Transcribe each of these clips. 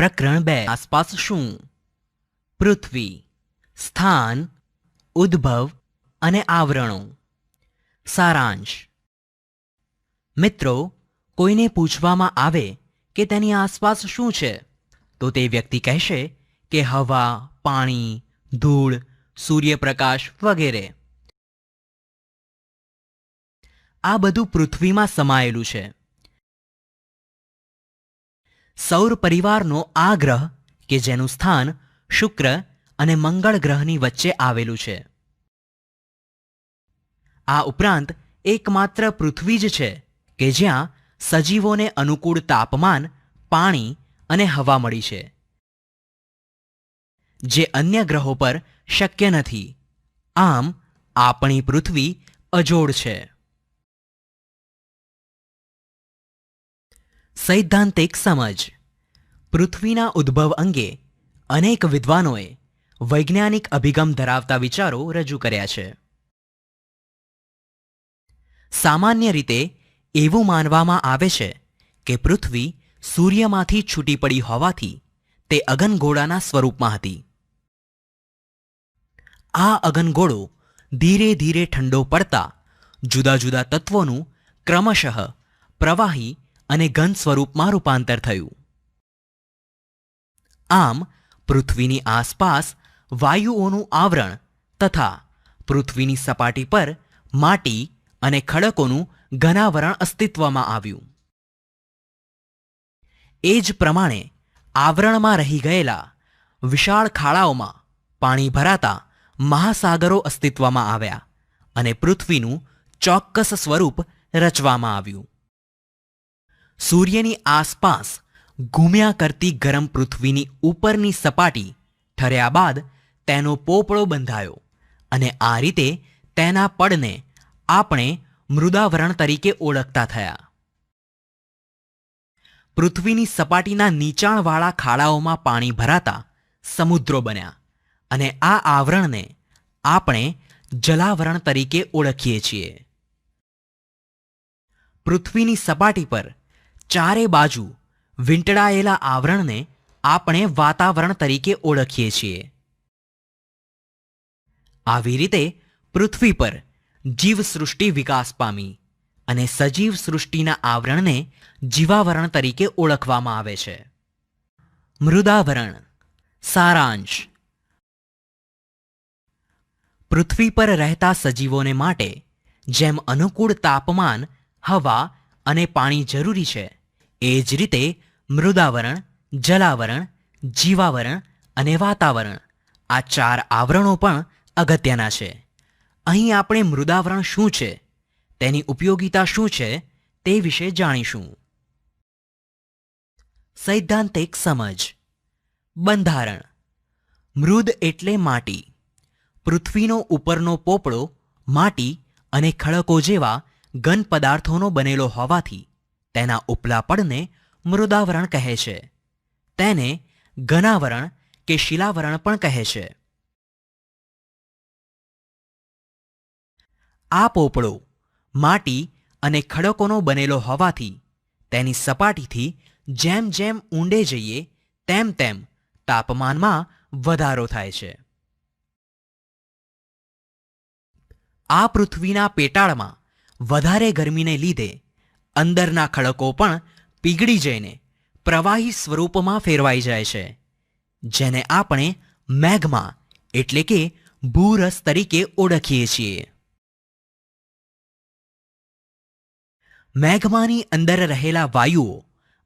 પ્રકરણ 2 આસપાસ શું? પૃથ્વી, સ્થાન, ઉદ્ભવ અને આવરણો. સારાંશ. મિત્રો, કોઈને પૂછવામાં આવે કે તેની આસપાસ શું છે તો તે વ્યક્તિ કહેશે કે હવા, પાણી, ધૂળ, સૂર્યપ્રકાશ વગેરે. આ બધું પૃથ્વીમાં સમાયેલું છે. સૌર પરિવારનો આ ગ્રહ કે જેનું સ્થાન શુક્ર અને મંગળ ગ્રહની વચ્ચે આવેલું છે. આ ઉપરાંત એકમાત્ર પૃથ્વી જ છે કે જ્યાં સજીવોને અનુકૂળ તાપમાન, પાણી અને હવા મળી છે, જે અન્ય ગ્રહો પર શક્ય નથી. આમ આપણી પૃથ્વી અજોડ છે. સૈદ્ધાંતિક સમજ. પૃથ્વીના ઉદ્ભવ અંગે અનેક વિદ્વાનોએ વૈજ્ઞાનિક અભિગમ ધરાવતા વિચારો રજૂ કર્યા છે. સામાન્ય રીતે એવું માનવામાં આવે છે કે પૃથ્વી સૂર્યમાંથી છૂટી પડી હોવાથી તે અગનગોળાના સ્વરૂપમાં હતી. આ અગનગોળો ધીરે ધીરે ઠંડો પડતા જુદા જુદા તત્વોનું ક્રમશઃ પ્રવાહી અને ઘન સ્વરૂપમાં રૂપાંતર થયું. આમ પૃથ્વીની આસપાસ વાયુઓનું આવરણ તથા પૃથ્વીની સપાટી પર માટી અને ખડકોનું ઘનાવરણ અસ્તિત્વમાં આવ્યું. એ જ પ્રમાણે આવરણમાં રહી ગયેલા વિશાળ ખાડાઓમાં પાણી ભરાતા મહાસાગરો અસ્તિત્વમાં આવ્યા અને પૃથ્વીનું ચોક્કસ સ્વરૂપ રચવામાં આવ્યું. સૂર્યની આસપાસ ઘૂમ્યા કરતી ગરમ પૃથ્વીની ઉપરની સપાટી ઠર્યા બાદ તેનો પોપડો બંધાયો અને આ રીતે તેના પડને આપણે મૃદાવરણ તરીકે ઓળખતા થયા. પૃથ્વીની સપાટીના નીચાણવાળા ખાડાઓમાં પાણી ભરાતા સમુદ્રો બન્યા અને આ આવરણને આપણે જલાવરણ તરીકે ઓળખીએ છીએ. પૃથ્વીની સપાટી પર ચારે બાજુ વીંટળાયેલા આવરણને આપણે વાતાવરણ તરીકે ઓળખીએ છીએ. આવી રીતે પૃથ્વી પર જીવસૃષ્ટિ વિકાસ પામી અને સજીવ સૃષ્ટિના આવરણને જીવાવરણ તરીકે ઓળખવામાં આવે છે. મૃદાવરણ. સારાંશ. પૃથ્વી પર રહેતા સજીવોને માટે જેમ અનુકૂળ તાપમાન, હવા અને પાણી જરૂરી છે, એ જ રીતે મૃદાવરણ, જલાવરણ, જીવાવરણ અને વાતાવરણ આ 4 આવરણો પણ અગત્યના છે. અહીં આપણે મૃદાવરણ શું છે, તેની ઉપયોગિતા શું છે તે વિશે જાણીશું. સૈદ્ધાંતિક સમજ. બંધારણ. મૃદ એટલે માટી. પૃથ્વીનો ઉપરનો પોપડો માટી અને ખડકો જેવા ઘન પદાર્થોનો બનેલો હોવાથી તેના ઉપલા પડને મૃદાવરણ કહે છે. તેને ઘનાવરણ કે શિલાવરણ પણ કહે છે. આ પોપડો માટી અને ખડકોનો બનેલો હોવાથી તેની સપાટીથી જેમ જેમ ઊંડે જઈએ તેમ તેમ તાપમાનમાં વધારો થાય છે. આ પૃથ્વીના પેટાળમાં વધારે ગરમીને લીધે અંદરના ખડકો પણ પીગળી જઈને પ્રવાહી સ્વરૂપમાં ફેરવાઈ જાય છે, જેને આપણે મેગ્મા એટલે કે ભૂરસ તરીકે ઓળખીએ છીએ. મેગ્માની અંદર રહેલા વાયુઓ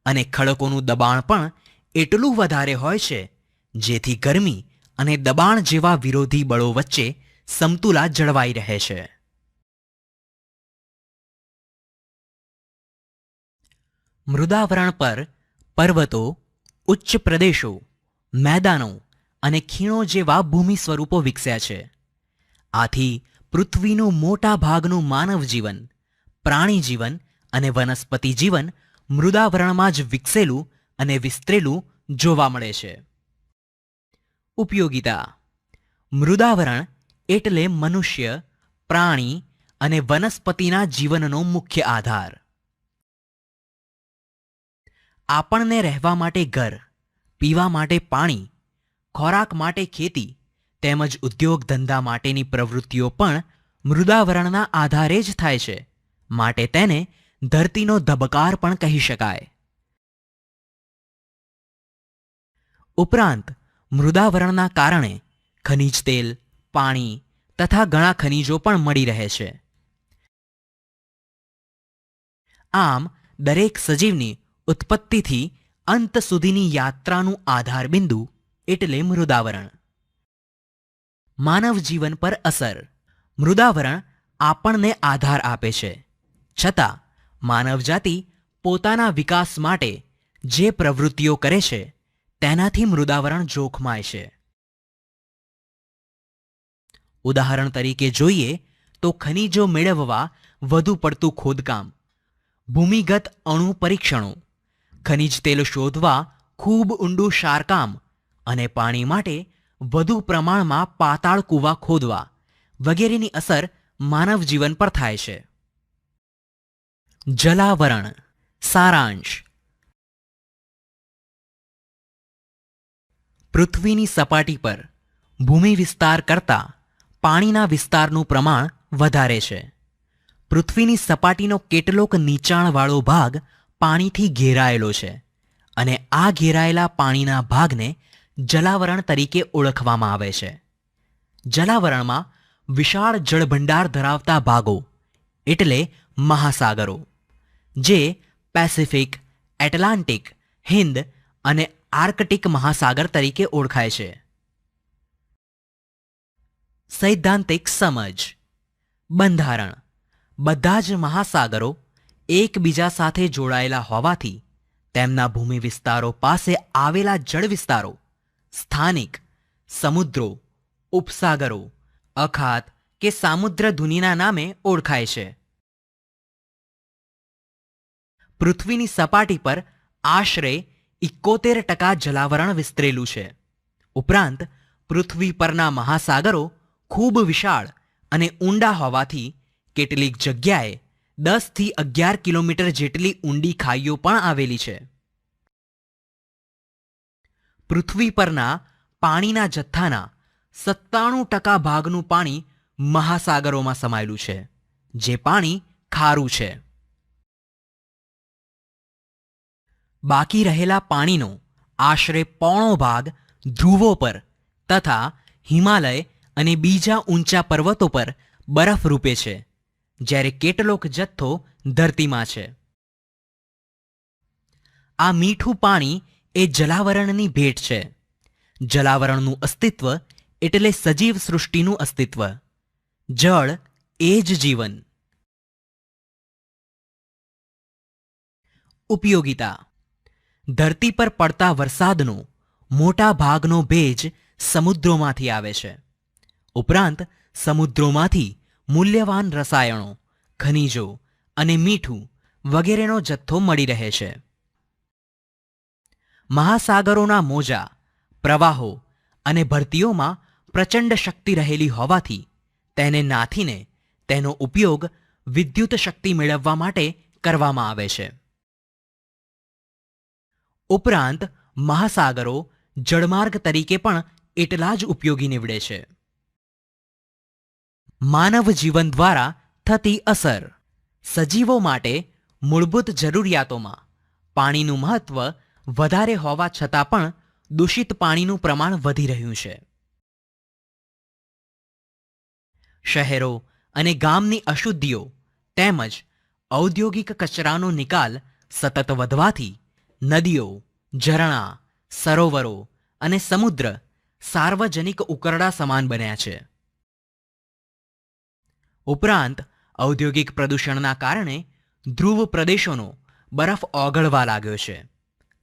અને ખડકોનું દબાણ પણ એટલું વધારે હોય છે જેથી ગરમી અને દબાણ જેવા વિરોધી બળો વચ્ચે સમતુલા જળવાઈ રહે છે. મૃદાવરણ પર પર્વતો, ઉચ્ચ પ્રદેશો, મેદાનો અને ખીણો જેવા ભૂમિ સ્વરૂપો વિકસ્યા છે. આથી પૃથ્વીનું મોટા ભાગનું માનવ જીવન, પ્રાણી જીવન અને વનસ્પતિ જીવન મૃદાવરણમાં જ વિકસેલું અને વિસ્તરેલું જોવા મળે છે. ઉપયોગિતા. મૃદાવરણ એટલે મનુષ્ય, પ્રાણી અને વનસ્પતિના જીવનનો મુખ્ય આધાર. આપણને રહેવા માટે ઘર, પીવા માટે પાણી, ખોરાક માટે ખેતી તેમજ ઉદ્યોગ ધંધા માટેની પ્રવૃત્તિઓ પણ મૃદાવરણના આધારે જ થાય છે. માટે તેને ધરતીનો ધબકાર પણ કહી શકાય. ઉપરાંત મૃદાવરણના કારણે ખનિજ તેલ, પાણી તથા ઘણા ખનિજો પણ મળી રહે છે. આમ દરેક સજીવની ઉત્પત્તિથી અંત સુધીની યાત્રાનું આધારબિંદુ એટલે મૃદાવરણ. માનવ જીવન પર અસર. મૃદાવરણ આપણને આધાર આપે છે, છતાં માનવજાતિ પોતાના વિકાસ માટે જે પ્રવૃત્તિઓ કરે છે તેનાથી મૃદાવરણ જોખમાય છે. ઉદાહરણ તરીકે જોઈએ તો ખનિજો મેળવવા વધુ પડતું ખોદકામ, ભૂમિગત અણુ પરીક્ષણો, ખનિજ તેલ શોધવા ખૂબ ઊંડું શારકામ અને પાણી માટે વધુ પ્રમાણમાં પાતાળ કૂવા ખોદવા વગેરેની અસર માનવ જીવન પર થાય છે. જલાવરણ. સારાંશ. પૃથ્વીની સપાટી પર ભૂમિ વિસ્તાર કરતાં પાણીના વિસ્તારનું પ્રમાણ વધારે છે. પૃથ્વીની સપાટીનો કેટલોક નીચાણવાળો ભાગ પાણીથી ઘેરાયેલો છે અને આ ઘેરાયેલા પાણીના ભાગને જલાવરણ તરીકે ઓળખવામાં આવે છે. જલાવરણમાં વિશાળ જળભંડાર ધરાવતા ભાગો એટલે મહાસાગરો, જે પેસિફિક, એટલાન્ટિક, હિન્દ અને આર્કટિક મહાસાગર તરીકે ઓળખાય છે. સૈદ્ધાંતિક સમજ. બંધારણ. બધા જ મહાસાગરો એકબીજા સાથે જોડાયેલા હોવાથી તેમના ભૂમિ વિસ્તારો પાસે આવેલા જળ વિસ્તારો સ્થાનિક, સમુદ્રો, ઉપસાગરો, અખાત કે સામુદ્રધુનીના નામે ઓળખાય છે. પૃથ્વીની સપાટી પર આશરે 71% જલાવરણ વિસ્તરેલું છે. ઉપરાંત પૃથ્વી પરના મહાસાગરો ખૂબ વિશાળ અને ઊંડા હોવાથી કેટલીક જગ્યાએ 10 થી 11 કિલોમીટર જેટલી ઊંડી ખાઈઓ પણ આવેલી છે. પૃથ્વી પરના પાણીના જથ્થાના 97% ભાગનું પાણી મહાસાગરોમાં સમાયેલું છે, જે પાણી ખારું છે. બાકી રહેલા પાણીનો આશરે પોણો ભાગ ધ્રુવો પર તથા હિમાલય અને બીજા ઊંચા પર્વતો પર બરફ રૂપે છે, જ્યારે કેટલોક જથ્થો ધરતીમાં છે. આ મીઠું પાણી એ જલાવરણની ભેટ છે. જલાવરણનું અસ્તિત્વ એટલે સજીવ સૃષ્ટિનું અસ્તિત્વ. જળ એ જ જીવન. ઉપયોગિતા. ધરતી પર પડતા વરસાદનો મોટા ભાગનો ભેજ સમુદ્રોમાંથી આવે છે. ઉપરાંત સમુદ્રોમાંથી મૂલ્યવાન રસાયણો, ખનિજો અને મીઠું વગેરેનો જથ્થો મળી રહે છે. મહાસાગરોના મોજા, પ્રવાહો અને ભરતીઓમાં પ્રચંડ શક્તિ રહેલી હોવાથી તેને નાથીને તેનો ઉપયોગ વિદ્યુત શક્તિ મેળવવા માટે કરવામાં આવે છે. ઉપરાંત મહાસાગરો જળમાર્ગ તરીકે પણ એટલા જ ઉપયોગી નીવડે છે. માનવ જીવન દ્વારા થતી અસર. સજીવો માટે મૂળભૂત જરૂરિયાતોમાં પાણીનું મહત્વ વધારે હોવા છતાં પણ દૂષિત પાણીનું પ્રમાણ વધી રહ્યું છે. શહેરો અને ગામની અશુદ્ધિઓ તેમજ ઔદ્યોગિક કચરાનો નિકાલ સતત વધવાથી નદીઓ, ઝરણા, સરોવરો અને સમુદ્ર સાર્વજનિક ઉકરડા સમાન બન્યા છે. ઉપરાંત ઔદ્યોગિક પ્રદૂષણના કારણે ધ્રુવ પ્રદેશોનો બરફ ઓગળવા લાગ્યો છે,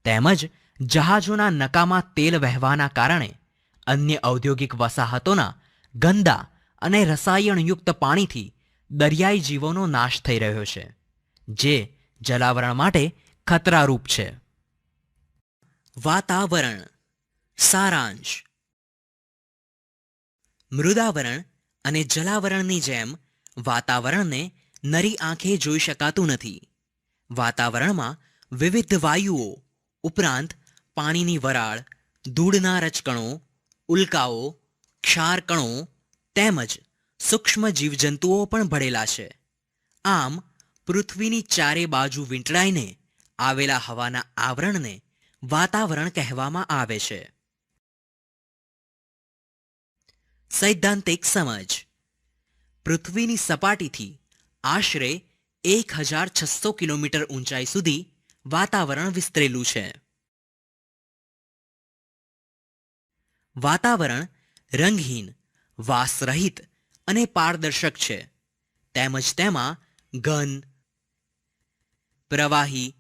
તેમજ જહાજોના નકામા તેલ વહેવાના કારણે અન્ય ઔદ્યોગિક વસાહતોના ગંદા અને રસાયણયુક્ત પાણીથી દરિયાઈ જીવોનો નાશ થઈ રહ્યો છે, જે જલાવરણ માટે ખતરારૂપ છે. વાતાવરણ. સારાંશ. મૃદાવરણ અને જલાવરણની જેમ વાતાવરણને નરી આંખે જોઈ શકાતું નથી. વાતાવરણમાં વિવિધ વાયુઓ ઉપરાંત પાણીની વરાળ, ધૂળના રજકણો, ઉલ્કાઓ, ક્ષારકણો તેમજ સૂક્ષ્મ જીવજંતુઓ પણ ભળેલા છે. આમ પૃથ્વીની ચારે બાજુ વીંટળાઈને આવેલા હવાના આવરણને વાતાવરણ કહેવામાં આવે છે. સૈદ્ધાંતિક સમજ. પૃથ્વીની સપાટીથી આશરે 1600 કિલોમીટર ઊંચાઈ સુધી વાતાવરણ વિસ્તરેલું છે. વાતાવરણ રંગહીન, વાસરહિત અને પારદર્શક છે. તેમજ તેમાં ઘન, પ્રવાહી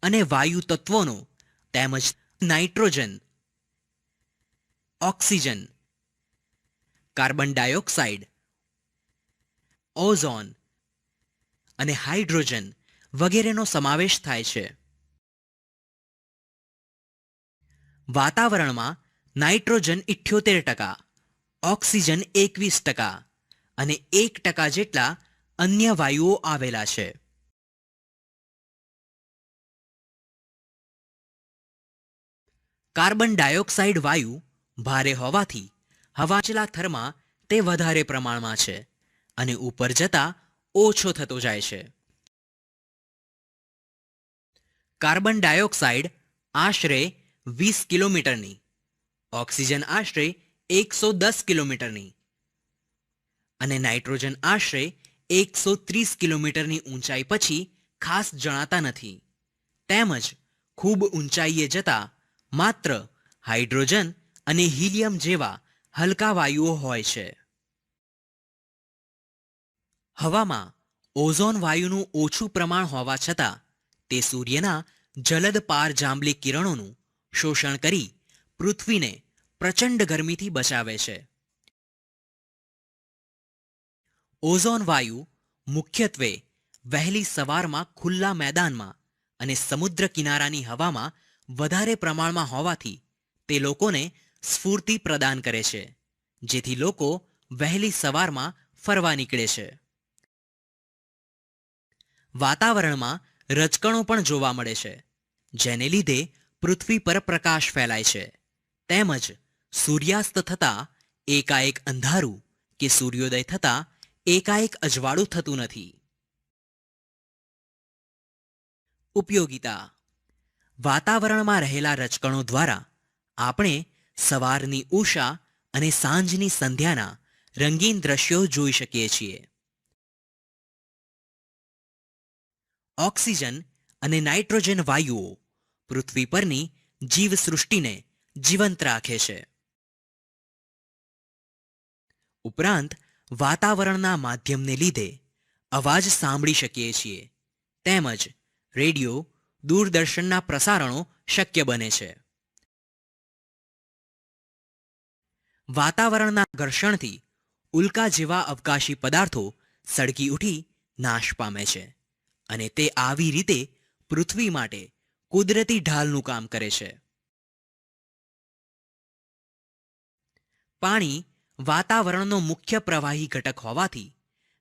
અને વાયુ તત્વોનો તેમજ nitrogen, oxygen, carbon dioxide, ozone અને હાઇડ્રોજન વગેરેનો સમાવેશ થાય છે. વાતાવરણમાં નાઇટ્રોજન 78%, ઓક્સિજન 21% અને 1% જેટલા અન્ય વાયુઓ આવેલા છે. કાર્બન ડાયોક્સાઇડ વાયુ ભારે હોવાથી હવાના થરમાં તે વધારે પ્રમાણમાં છે અને ઉપર જતા ઓછો થતો જાય છે. કાર્બન ડાયોક્સાઇડ આશરે 20 કિલોમીટરની, ઓક્સિજન આશરે 110 કિલોમીટરની અને નાઇટ્રોજન આશરે 130 કિલોમીટરની ઊંચાઈ પછી ખાસ જણાતા નથી. તેમજ ખૂબ ઊંચાઈએ જતા માત્ર હાઇડ્રોજન અને હિલિયમ જેવા હલકા વાયુઓ હોય છે. હવામાં ઓઝોન વાયુનું ઓછું પ્રમાણ હોવા છતાં તે સૂર્યના જલદ પારજાંબલી કિરણોનું શોષણ કરી પૃથ્વીને પ્રચંડ ગરમીથી બચાવે છે. ઓઝોન વાયુ મુખ્યત્વે વહેલી સવારમાં ખુલ્લા મેદાનમાં અને સમુદ્ર કિનારાની હવામાં વધારે પ્રમાણમાં હોવાથી તે લોકોને સ્ફૂર્તિ પ્રદાન કરે છે, જેથી લોકો વહેલી સવારમાં ફરવા નીકળે છે. વાતાવરણમાં રજકણો પણ જોવા મળે છે, જેને લીધે પૃથ્વી પર પ્રકાશ ફેલાય છે. તેમજ સૂર્યાસ્ત થતાં એકાએક અંધારું કે સૂર્યોદય થતાં એકાએક અજવાળું થતું નથી. ઉપયોગિતા. વાતાવરણમાં રહેલા રજકણો દ્વારા આપણે સવારની ઉષા અને સાંજની સંધ્યાના રંગીન દ્રશ્યો જોઈ શકીએ છીએ. ઓક્સિજન અને નાઇટ્રોજન વાયુઓ પૃથ્વી પરની જીવસૃષ્ટિને જીવંત રાખે છે. ઉપરાંત વાતાવરણના માધ્યમને લીધે અવાજ સાંભળી શકીએ છીએ. તેમજ રેડિયો, દૂરદર્શનના પ્રસારણો શક્ય બને છે. વાતાવરણના ઘર્ષણથી ઉલ્કા જેવા અવકાશી પદાર્થો સળગી ઉઠી નાશ પામે છે અને તે આવી રીતે પૃથ્વી માટે કુદરતી ઢાલનું કામ કરે છે. પાણી વાતાવરણનો મુખ્ય પ્રવાહી ઘટક હોવાથી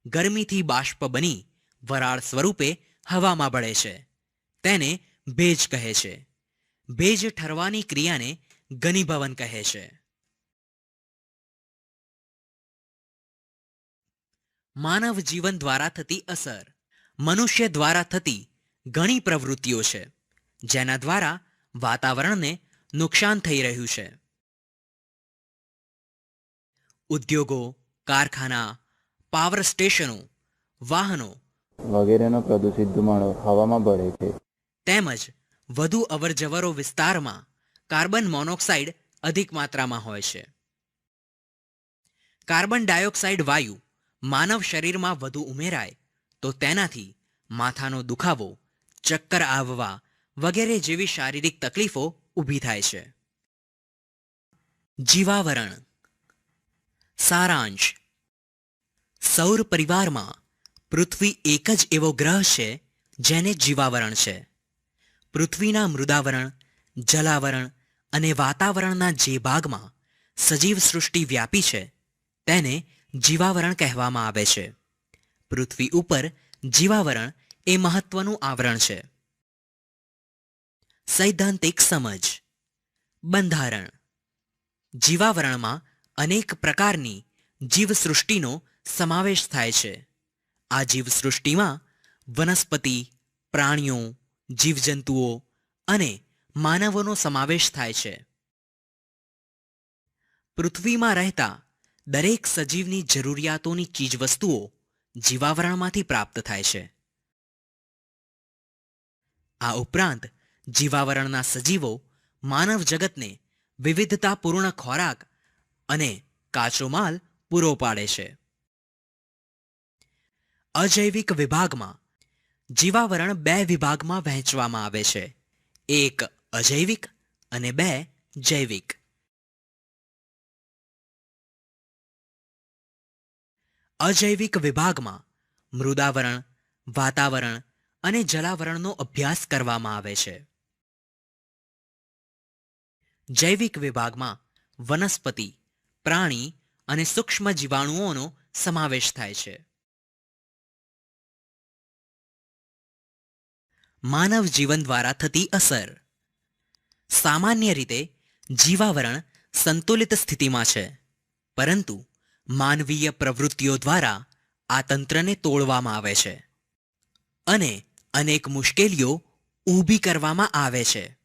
ગરમીથી બાષ્પ બની વરાળ સ્વરૂપે હવામાં ભળે છે. તેને ભેજ કહે છે. ભેજ ઠરવાની ક્રિયાને ઘનીભવન કહે છે. માનવ જીવન દ્વારા થતી અસર. મનુષ્ય દ્વારા થતી ઘણી પ્રવૃત્તિઓ છે, જેના દ્વારા વાતાવરણને નુકસાન થઈ રહ્યું છે. ઉદ્યોગો, કારખાના, પાવર સ્ટેશનો, વાહનો વગેરેનો પ્રદૂષિત ધુમાડો હવામાં ભળે છે. તેમજ વધુ અવરજવરો વિસ્તારમાં કાર્બન મોનોક્સાઇડ અધિક માત્રામાં હોય છે. કાર્બન ડાયોક્સાઇડ વાયુ માનવ શરીરમાં વધુ ઉમેરાય તો તેનાથી માથાનો દુખાવો, ચક્કર આવવા વગેરે જેવી શારીરિક તકલીફો ઊભી થાય છે. જીવાવરણ. સારાંશ. સૌર પરિવારમાં પૃથ્વી એક જ એવો ગ્રહ છે જેને જીવાવરણ છે. પૃથ્વીના મૃદાવરણ, જલાવરણ અને વાતાવરણના જે ભાગમાં સજીવ સૃષ્ટિ વ્યાપી છે તેને જીવાવરણ કહેવામાં આવે છે. પૃથ્વી ઉપર જીવાવરણ એ મહત્વનું આવરણ છે. સૈદ્ધાંતિક સમજ. બંધારણ. જીવાવરણમાં અનેક પ્રકારની જીવસૃષ્ટિનો સમાવેશ થાય છે. આ જીવસૃષ્ટિમાં વનસ્પતિ, પ્રાણીઓ, જીવજંતુઓ અને માનવોનો સમાવેશ થાય છે. પૃથ્વીમાં રહેતા દરેક સજીવની જરૂરિયાતોની ચીજવસ્તુઓ જીવાવરણમાંથી પ્રાપ્ત થાય છે. આ ઉપરાંત જીવાવરણના સજીવો માનવ જગતને વિવિધતાપૂર્ણ ખોરાક અને કાચો માલ પૂરો પાડે છે. અજૈવિક વિભાગમાં જીવાવરણ 2 વિભાગમાં વહેંચવામાં આવે છે. 1 અજૈવિક અને 2 જૈવિક. અજૈવિક વિભાગમાં મૃદાવરણ, વાતાવરણ અને જલાવરણનો અભ્યાસ કરવામાં આવે છે. જૈવિક વિભાગમાં વનસ્પતિ, પ્રાણી અને સૂક્ષ્મ જીવાણુઓનો સમાવેશ થાય છે. માનવ જીવન દ્વારા થતી અસર. સામાન્ય રીતે જીવાવરણ સંતુલિત સ્થિતિમાં છે, પરંતુ માનવીય પ્રવૃત્તિઓ દ્વારા આ તંત્રને તોડવામાં આવે છે અને અનેક મુશ્કેલીઓ ઊભી કરવામાં આવે છે.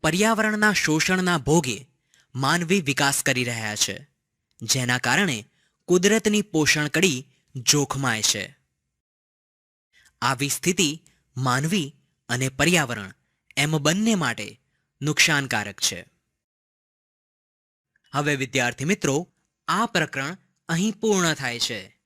પર્યાવરણના શોષણના ભોગે માનવી વિકાસ કરી રહ્યા છે, જેના કારણે કુદરતની પોષણ કડી જોખમાય છે. આવી સ્થિતિ માનવી અને પર્યાવરણ એમ બંને માટે નુકસાનકારક છે. હવે વિદ્યાર્થી મિત્રો, આ પ્રકરણ અહીં પૂર્ણ થાય છે.